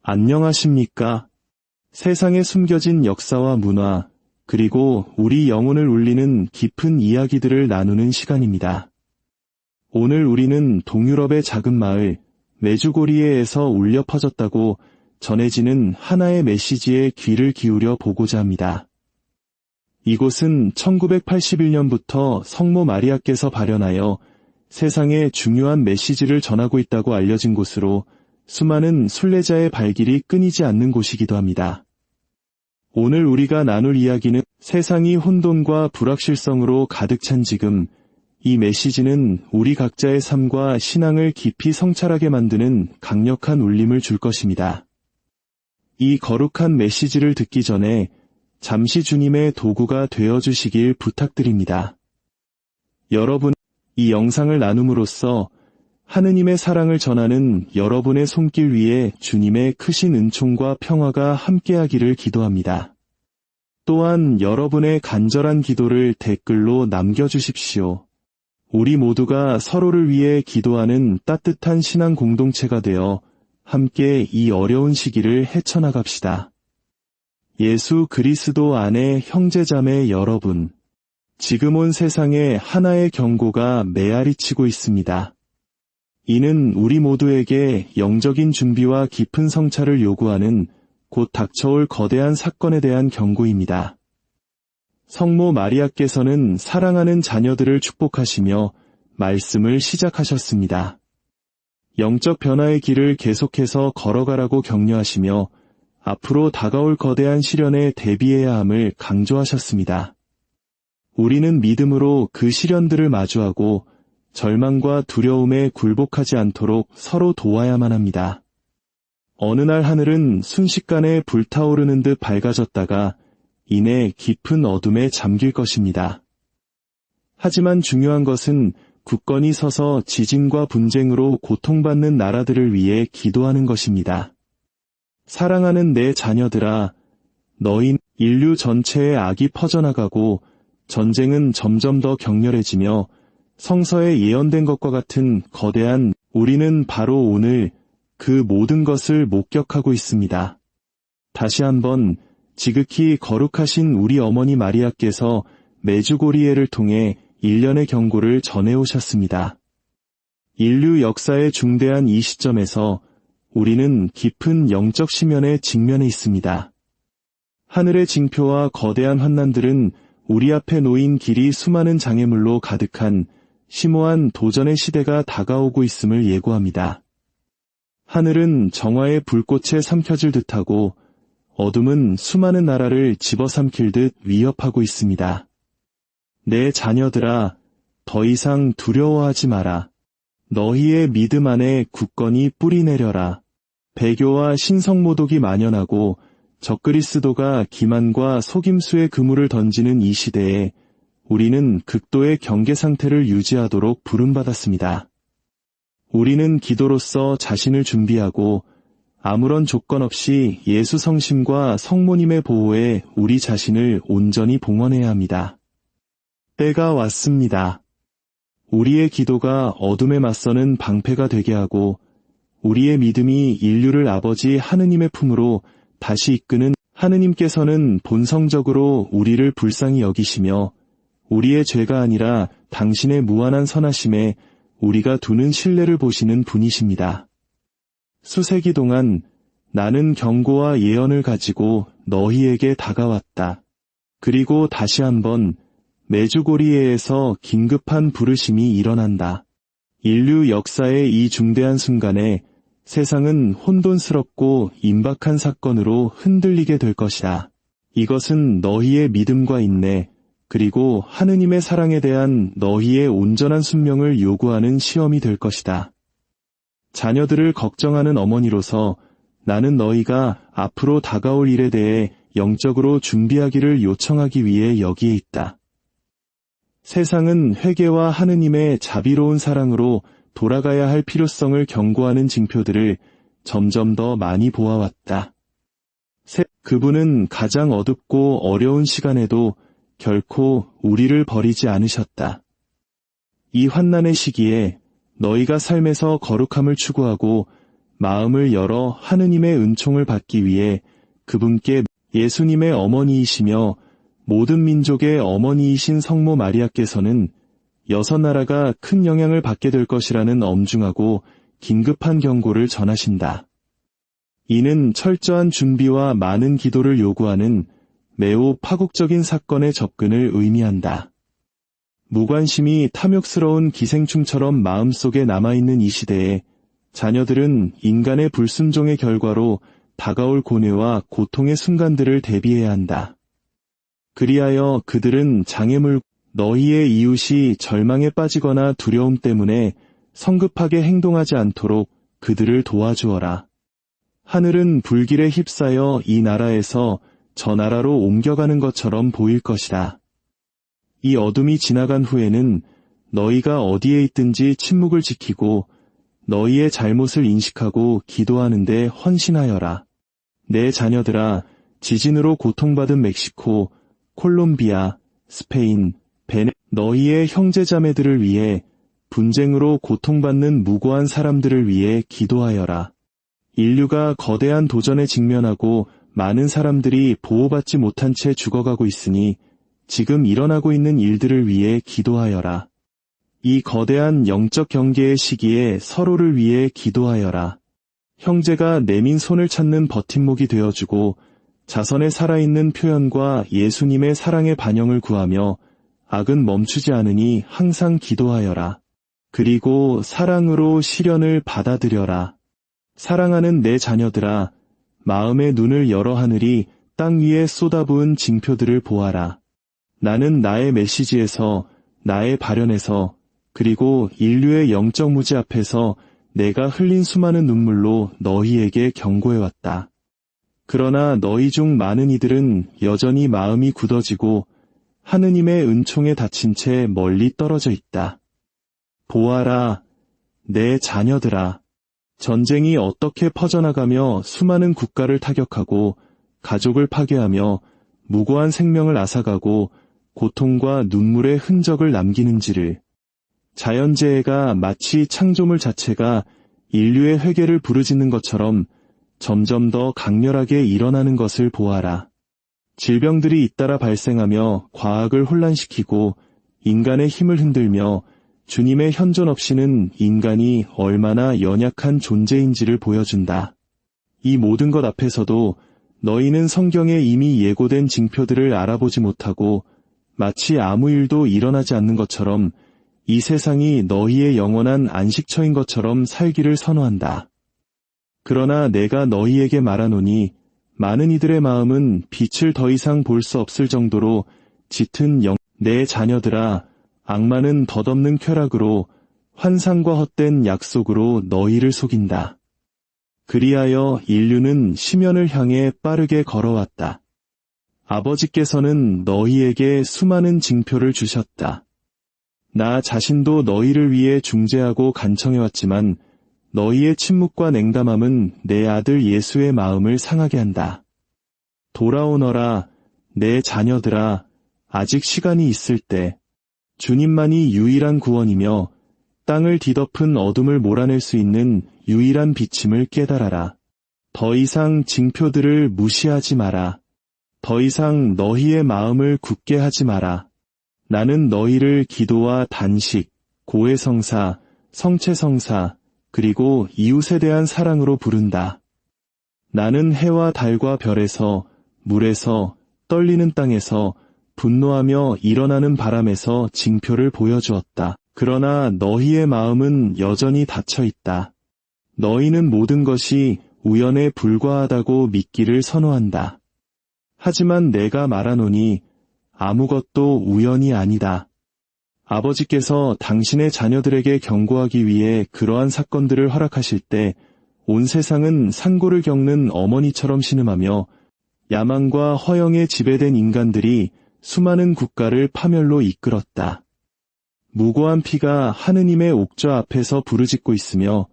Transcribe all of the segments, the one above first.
안녕하십니까? 세상에 숨겨진 역사와 문화, 그리고 우리 영혼을 울리는 깊은 이야기들을 나누는 시간입니다. 오늘 우리는 동유럽의 작은 마을 메주고리에에서 울려 퍼졌다고 전해지는 하나의 메시지에 귀를 기울여 보고자 합니다. 이곳은 1981년부터 성모 마리아께서 발현하여 세상에 중요한 메시지를 전하고 있다고 알려진 곳으로 수많은 순례자의 발길이 끊이지 않는 곳이기도 합니다. 오늘 우리가 나눌 이야기는 세상이 혼돈과 불확실성으로 가득 찬 지금, 이 메시지는 우리 각자의 삶과 신앙을 깊이 성찰하게 만드는 강력한 울림을 줄 것입니다. 이 거룩한 메시지를 듣기 전에 잠시 주님의 도구가 되어주시길 부탁드립니다. 여러분, 이 영상을 나눔으로써 하느님의 사랑을 전하는 여러분의 손길 위에 주님의 크신 은총과 평화가 함께하기를 기도합니다. 또한 여러분의 간절한 기도를 댓글로 남겨주십시오. 우리 모두가 서로를 위해 기도하는 따뜻한 신앙 공동체가 되어 함께 이 어려운 시기를 헤쳐나갑시다. 예수 그리스도 안의 형제자매 여러분, 지금 온 세상에 하나의 경고가 메아리치고 있습니다. 이는 우리 모두에게 영적인 준비와 깊은 성찰을 요구하는 곧 닥쳐올 거대한 사건에 대한 경고입니다. 성모 마리아께서는 사랑하는 자녀들을 축복하시며 말씀을 시작하셨습니다. 영적 변화의 길을 계속해서 걸어가라고 격려하시며 앞으로 다가올 거대한 시련에 대비해야 함을 강조하셨습니다. 우리는 믿음으로 그 시련들을 마주하고 절망과 두려움에 굴복하지 않도록 서로 도와야만 합니다. 어느 날 하늘은 순식간에 불타오르는 듯 밝아졌다가 이내 깊은 어둠에 잠길 것입니다. 하지만 중요한 것은 굳건히 서서 지진과 분쟁으로 고통받는 나라들을 위해 기도하는 것입니다. 사랑하는 내 자녀들아, 너희 인류 전체에 악이 퍼져나가고 전쟁은 점점 더 격렬해지며 성서에 예언된 것과 같은 거대한 우리는 바로 오늘 그 모든 것을 목격하고 있습니다. 다시 한번 지극히 거룩하신 우리 어머니 마리아께서 메주고리에를 통해 일련의 경고를 전해오셨습니다. 인류 역사의 중대한 이 시점에서 우리는 깊은 영적 시면에 직면해 있습니다. 하늘의 징표와 거대한 환난들은 우리 앞에 놓인 길이 수많은 장애물로 가득한 심오한 도전의 시대가 다가오고 있음을 예고합니다. 하늘은 정화의 불꽃에 삼켜질 듯하고 어둠은 수많은 나라를 집어삼킬 듯 위협하고 있습니다. 내 자녀들아, 더 이상 두려워하지 마라. 너희의 믿음 안에 굳건히 뿌리 내려라. 배교와 신성모독이 만연하고 적그리스도가 기만과 속임수의 그물을 던지는 이 시대에 우리는 극도의 경계 상태를 유지하도록 부름받았습니다. 우리는 기도로서 자신을 준비하고 아무런 조건 없이 예수 성심과 성모님의 보호에 우리 자신을 온전히 봉헌해야 합니다. 때가 왔습니다. 우리의 기도가 어둠에 맞서는 방패가 되게 하고 우리의 믿음이 인류를 아버지 하느님의 품으로 다시 이끄는 하느님께서는 본성적으로 우리를 불쌍히 여기시며 우리의 죄가 아니라 당신의 무한한 선하심에 우리가 두는 신뢰를 보시는 분이십니다. 수세기 동안 나는 경고와 예언을 가지고 너희에게 다가왔다. 그리고 다시 한번 메주고리에에서 긴급한 부르심이 일어난다. 인류 역사의 이 중대한 순간에 세상은 혼돈스럽고 임박한 사건으로 흔들리게 될 것이다. 이것은 너희의 믿음과 인내, 그리고 하느님의 사랑에 대한 너희의 온전한 순명을 요구하는 시험이 될 것이다. 자녀들을 걱정하는 어머니로서 나는 너희가 앞으로 다가올 일에 대해 영적으로 준비하기를 요청하기 위해 여기에 있다. 세상은 회개와 하느님의 자비로운 사랑으로 돌아가야 할 필요성을 경고하는 징표들을 점점 더 많이 보아왔다. 그분은 가장 어둡고 어려운 시간에도 결코 우리를 버리지 않으셨다. 이 환난의 시기에 너희가 삶에서 거룩함을 추구하고 마음을 열어 하느님의 은총을 받기 위해 그분께 예수님의 어머니이시며 모든 민족의 어머니이신 성모 마리아께서는 6나라가 큰 영향을 받게 될 것이라는 엄중하고 긴급한 경고를 전하신다. 이는 철저한 준비와 많은 기도를 요구하는 매우 파국적인 사건의 접근을 의미한다. 무관심이 탐욕스러운 기생충처럼 마음속에 남아있는 이 시대에 자녀들은 인간의 불순종의 결과로 다가올 고뇌와 고통의 순간들을 대비해야 한다. 그리하여 그들은 장애물 너희의 이웃이 절망에 빠지거나 두려움 때문에 성급하게 행동하지 않도록 그들을 도와주어라. 하늘은 불길에 휩싸여 이 나라에서 저 나라로 옮겨가는 것처럼 보일 것이다. 이 어둠이 지나간 후에는 너희가 어디에 있든지 침묵을 지키고 너희의 잘못을 인식하고 기도하는데 헌신하여라. 내 자녀들아, 지진으로 고통받은 멕시코, 콜롬비아, 스페인, 너희의 형제자매들을 위해 분쟁으로 고통받는 무고한 사람들을 위해 기도하여라. 인류가 거대한 도전에 직면하고 많은 사람들이 보호받지 못한 채 죽어가고 있으니 지금 일어나고 있는 일들을 위해 기도하여라. 이 거대한 영적 경계의 시기에 서로를 위해 기도하여라. 형제가 내민 손을 찾는 버팀목이 되어주고 자선의 살아있는 표현과 예수님의 사랑의 반영을 구하며 악은 멈추지 않으니 항상 기도하여라. 그리고 사랑으로 시련을 받아들여라. 사랑하는 내 자녀들아, 마음의 눈을 열어 하늘이 땅 위에 쏟아부은 징표들을 보아라. 나는 나의 메시지에서, 나의 발현에서, 그리고 인류의 영적 무지 앞에서 내가 흘린 수많은 눈물로 너희에게 경고해왔다. 그러나 너희 중 많은 이들은 여전히 마음이 굳어지고 하느님의 은총에 다친 채 멀리 떨어져 있다. 보아라, 내 자녀들아. 전쟁이 어떻게 퍼져나가며 수많은 국가를 타격하고 가족을 파괴하며 무고한 생명을 앗아가고 고통과 눈물의 흔적을 남기는지를, 자연재해가 마치 창조물 자체가 인류의 회개를 부르짖는 것처럼 점점 더 강렬하게 일어나는 것을 보아라. 질병들이 잇따라 발생하며 과학을 혼란시키고 인간의 힘을 흔들며 주님의 현존 없이는 인간이 얼마나 연약한 존재인지를 보여준다. 이 모든 것 앞에서도 너희는 성경에 이미 예고된 징표들을 알아보지 못하고 마치 아무 일도 일어나지 않는 것처럼 이 세상이 너희의 영원한 안식처인 것처럼 살기를 선호한다. 그러나 내가 너희에게 말하노니 많은 이들의 마음은 빛을 더 이상 볼 수 없을 정도로 짙은 내 자녀들아, 악마는 덧없는 쾌락으로 환상과 헛된 약속으로 너희를 속인다. 그리하여 인류는 심연을 향해 빠르게 걸어왔다. 아버지께서는 너희에게 수많은 징표를 주셨다. 나 자신도 너희를 위해 중재하고 간청해왔지만 너희의 침묵과 냉담함은 내 아들 예수의 마음을 상하게 한다. 돌아오너라, 내 자녀들아, 아직 시간이 있을 때. 주님만이 유일한 구원이며 땅을 뒤덮은 어둠을 몰아낼 수 있는 유일한 빛임을 깨달아라. 더 이상 징표들을 무시하지 마라. 더 이상 너희의 마음을 굳게 하지 마라. 나는 너희를 기도와 단식, 고해성사, 성체성사, 그리고 이웃에 대한 사랑으로 부른다. 나는 해와 달과 별에서, 물에서, 떨리는 땅에서, 분노하며 일어나는 바람에서 징표를 보여주었다. 그러나 너희의 마음은 여전히 닫혀 있다. 너희는 모든 것이 우연에 불과하다고 믿기를 선호한다. 하지만 내가 말하노니 아무것도 우연이 아니다. 아버지께서 당신의 자녀들에게 경고하기 위해 그러한 사건들을 허락하실 때 온 세상은 상고를 겪는 어머니처럼 신음하며 야망과 허영에 지배된 인간들이 수많은 국가를 파멸로 이끌었다. 무고한 피가 하느님의 옥좌 앞에서 부르짖고 있으며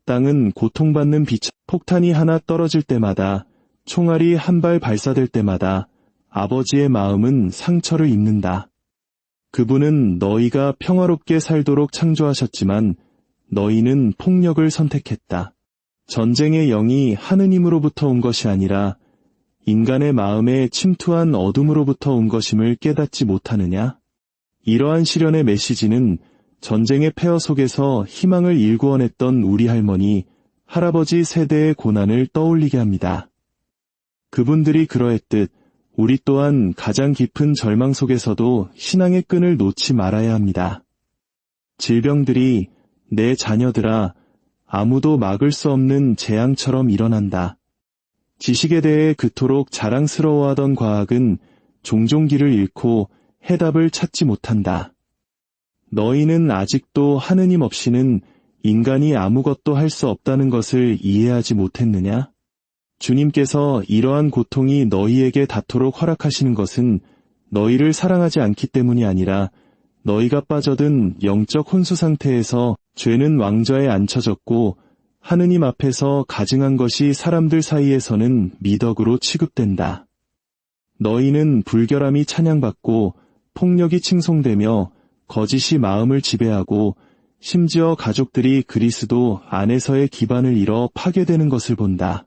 땅은 고통받는 폭탄이 하나 떨어질 때마다, 총알이 한 발 발사될 때마다 아버지의 마음은 상처를 입는다. 그분은 너희가 평화롭게 살도록 창조하셨지만 너희는 폭력을 선택했다. 전쟁의 영이 하느님으로부터 온 것이 아니라 인간의 마음에 침투한 어둠으로부터 온 것임을 깨닫지 못하느냐? 이러한 시련의 메시지는 전쟁의 폐허 속에서 희망을 일구어냈던 우리 할머니, 할아버지 세대의 고난을 떠올리게 합니다. 그분들이 그러했듯 우리 또한 가장 깊은 절망 속에서도 신앙의 끈을 놓지 말아야 합니다. 질병들이 내 자녀들아 아무도 막을 수 없는 재앙처럼 일어난다. 지식에 대해 그토록 자랑스러워하던 과학은 종종 길을 잃고 해답을 찾지 못한다. 너희는 아직도 하느님 없이는 인간이 아무것도 할 수 없다는 것을 이해하지 못했느냐? 주님께서 이러한 고통이 너희에게 닿도록 허락하시는 것은 너희를 사랑하지 않기 때문이 아니라 너희가 빠져든 영적 혼수 상태에서 죄는 왕좌에 앉혀졌고 하느님 앞에서 가증한 것이 사람들 사이에서는 미덕으로 취급된다. 너희는 불결함이 찬양받고 폭력이 칭송되며 거짓이 마음을 지배하고 심지어 가족들이 그리스도 안에서의 기반을 잃어 파괴되는 것을 본다.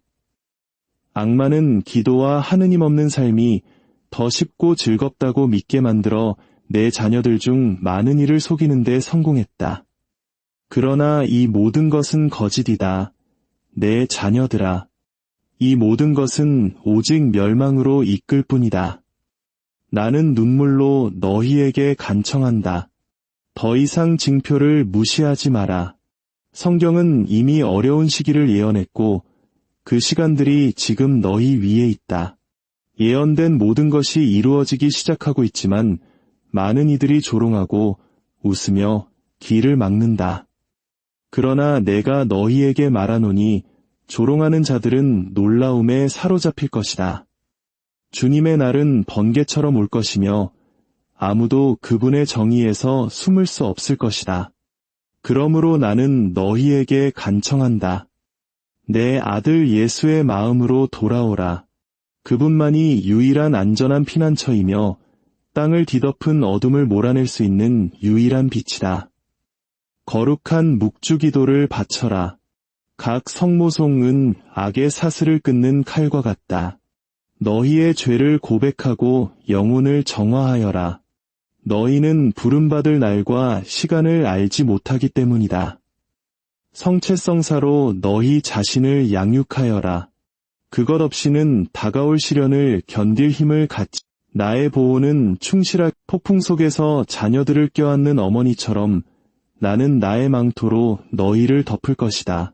악마는 기도와 하느님 없는 삶이 더 쉽고 즐겁다고 믿게 만들어 내 자녀들 중 많은 이를 속이는 데 성공했다. 그러나 이 모든 것은 거짓이다. 내 자녀들아. 이 모든 것은 오직 멸망으로 이끌 뿐이다. 나는 눈물로 너희에게 간청한다. 더 이상 징표를 무시하지 마라. 성경은 이미 어려운 시기를 예언했고 그 시간들이 지금 너희 위에 있다. 예언된 모든 것이 이루어지기 시작하고 있지만 많은 이들이 조롱하고 웃으며 길을 막는다. 그러나 내가 너희에게 말하노니 조롱하는 자들은 놀라움에 사로잡힐 것이다. 주님의 날은 번개처럼 올 것이며 아무도 그분의 정의에서 숨을 수 없을 것이다. 그러므로 나는 너희에게 간청한다. 내 아들 예수의 마음으로 돌아오라. 그분만이 유일한 안전한 피난처이며 땅을 뒤덮은 어둠을 몰아낼 수 있는 유일한 빛이다. 거룩한 묵주기도를 바쳐라. 각 성모송은 악의 사슬을 끊는 칼과 같다. 너희의 죄를 고백하고 영혼을 정화하여라. 너희는 부름받을 날과 시간을 알지 못하기 때문이다. 성체성사로 너희 자신을 양육하여라. 그것 없이는 다가올 시련을 견딜 힘을 갖지. 나의 보호는 충실한 폭풍 속에서 자녀들을 껴안는 어머니처럼 나는 나의 망토로 너희를 덮을 것이다.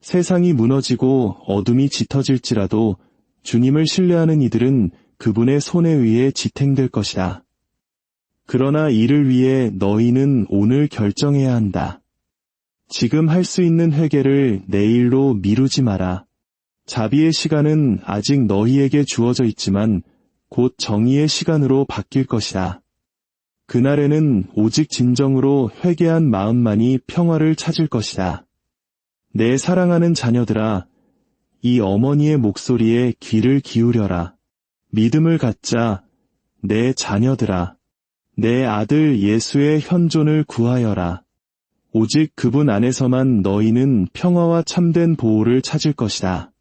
세상이 무너지고 어둠이 짙어질지라도 주님을 신뢰하는 이들은 그분의 손에 의해 지탱될 것이다. 그러나 이를 위해 너희는 오늘 결정해야 한다. 지금 할 수 있는 회개를 내일로 미루지 마라. 자비의 시간은 아직 너희에게 주어져 있지만 곧 정의의 시간으로 바뀔 것이다. 그날에는 오직 진정으로 회개한 마음만이 평화를 찾을 것이다. 내 사랑하는 자녀들아, 이 어머니의 목소리에 귀를 기울여라. 믿음을 갖자. 내 자녀들아, 내 아들 예수의 현존을 구하여라. 오직 그분 안에서만 너희는 평화와 참된 보호를 찾을 것이다.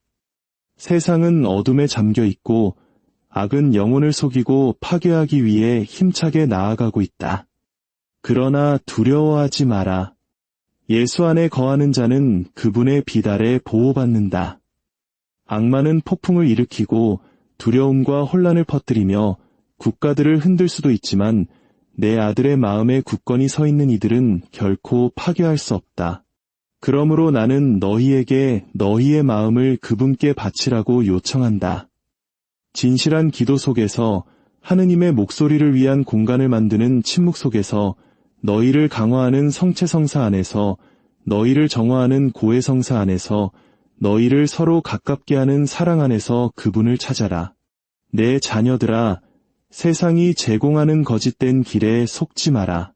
세상은 어둠에 잠겨 있고 악은 영혼을 속이고 파괴하기 위해 힘차게 나아가고 있다. 그러나 두려워하지 마라. 예수 안에 거하는 자는 그분의 빛 아래 보호받는다. 악마는 폭풍을 일으키고 두려움과 혼란을 퍼뜨리며 국가들을 흔들 수도 있지만 내 아들의 마음에 굳건히 서 있는 이들은 결코 파괴할 수 없다. 그러므로 나는 너희에게 너희의 마음을 그분께 바치라고 요청한다. 진실한 기도 속에서 하느님의 목소리를 위한 공간을 만드는 침묵 속에서 너희를 강화하는 성체성사 안에서 너희를 정화하는 고해성사 안에서 너희를 서로 가깝게 하는 사랑 안에서 그분을 찾아라. 내 자녀들아, 세상이 제공하는 거짓된 길에 속지 마라.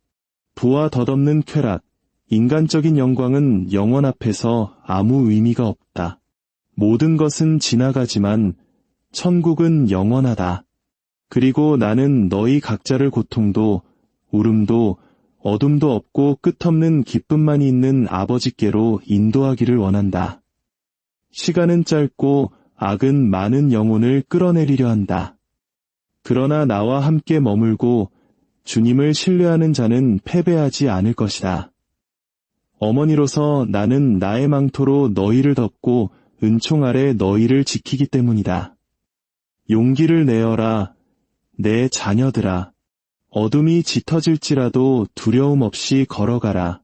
부와 덧없는 쾌락, 인간적인 영광은 영원 앞에서 아무 의미가 없다. 모든 것은 지나가지만 천국은 영원하다. 그리고 나는 너희 각자를 고통도 울음도 어둠도 없고 끝없는 기쁨만이 있는 아버지께로 인도하기를 원한다. 시간은 짧고 악은 많은 영혼을 끌어내리려 한다. 그러나 나와 함께 머물고 주님을 신뢰하는 자는 패배하지 않을 것이다. 어머니로서 나는 나의 망토로 너희를 덮고 은총 아래 너희를 지키기 때문이다. 용기를 내어라, 내 자녀들아. 어둠이 짙어질지라도 두려움 없이 걸어가라.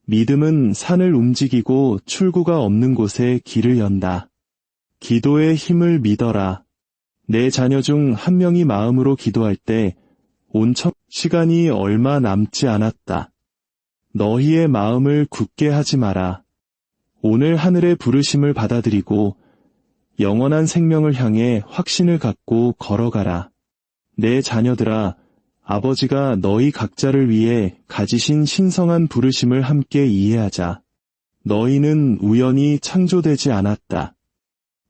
믿음은 산을 움직이고 출구가 없는 곳에 길을 연다. 기도의 힘을 믿어라. 내 자녀 중 한 명이 마음으로 기도할 때 시간이 얼마 남지 않았다. 너희의 마음을 굳게 하지 마라. 오늘 하늘의 부르심을 받아들이고 영원한 생명을 향해 확신을 갖고 걸어가라. 내 자녀들아, 아버지가 너희 각자를 위해 가지신 신성한 부르심을 함께 이해하자. 너희는 우연히 창조되지 않았다.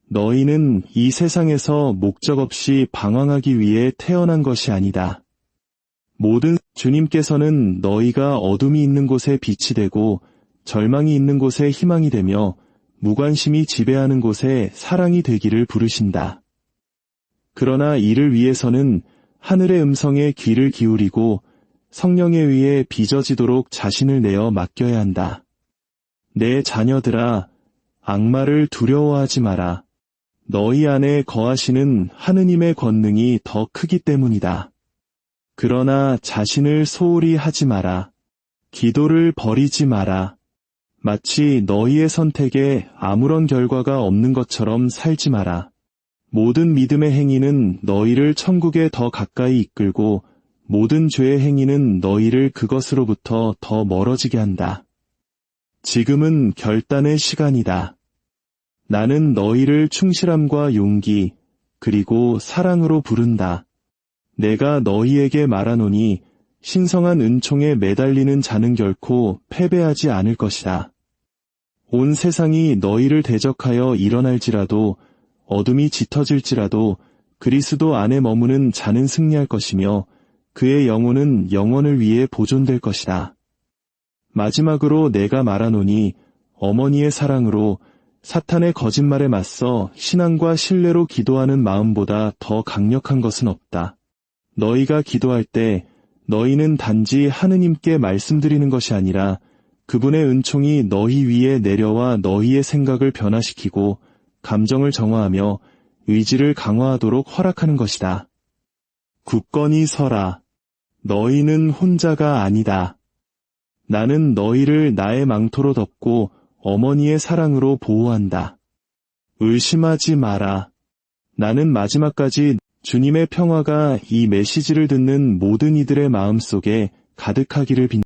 너희는 이 세상에서 목적 없이 방황하기 위해 태어난 것이 아니다. 모든 주님께서는 너희가 어둠이 있는 곳에 빛이 되고 절망이 있는 곳에 희망이 되며 무관심이 지배하는 곳에 사랑이 되기를 부르신다. 그러나 이를 위해서는 하늘의 음성에 귀를 기울이고 성령에 의해 빚어지도록 자신을 내어 맡겨야 한다. 내 자녀들아, 악마를 두려워하지 마라. 너희 안에 거하시는 하느님의 권능이 더 크기 때문이다. 그러나 자신을 소홀히 하지 마라. 기도를 버리지 마라. 마치 너희의 선택에 아무런 결과가 없는 것처럼 살지 마라. 모든 믿음의 행위는 너희를 천국에 더 가까이 이끌고 모든 죄의 행위는 너희를 그것으로부터 더 멀어지게 한다. 지금은 결단의 시간이다. 나는 너희를 충실함과 용기 그리고 사랑으로 부른다. 내가 너희에게 말하노니 신성한 은총에 매달리는 자는 결코 패배하지 않을 것이다. 온 세상이 너희를 대적하여 일어날지라도 어둠이 짙어질지라도 그리스도 안에 머무는 자는 승리할 것이며 그의 영혼은 영원을 위해 보존될 것이다. 마지막으로 내가 말하노니 어머니의 사랑으로 사탄의 거짓말에 맞서 신앙과 신뢰로 기도하는 마음보다 더 강력한 것은 없다. 너희가 기도할 때 너희는 단지 하느님께 말씀드리는 것이 아니라 그분의 은총이 너희 위에 내려와 너희의 생각을 변화시키고 감정을 정화하며 의지를 강화하도록 허락하는 것이다. 굳건히 서라. 너희는 혼자가 아니다. 나는 너희를 나의 망토로 덮고 어머니의 사랑으로 보호한다. 의심하지 마라. 나는 마지막까지 주님의 평화가 이 메시지를 듣는 모든 이들의 마음속에 가득하기를 빈다.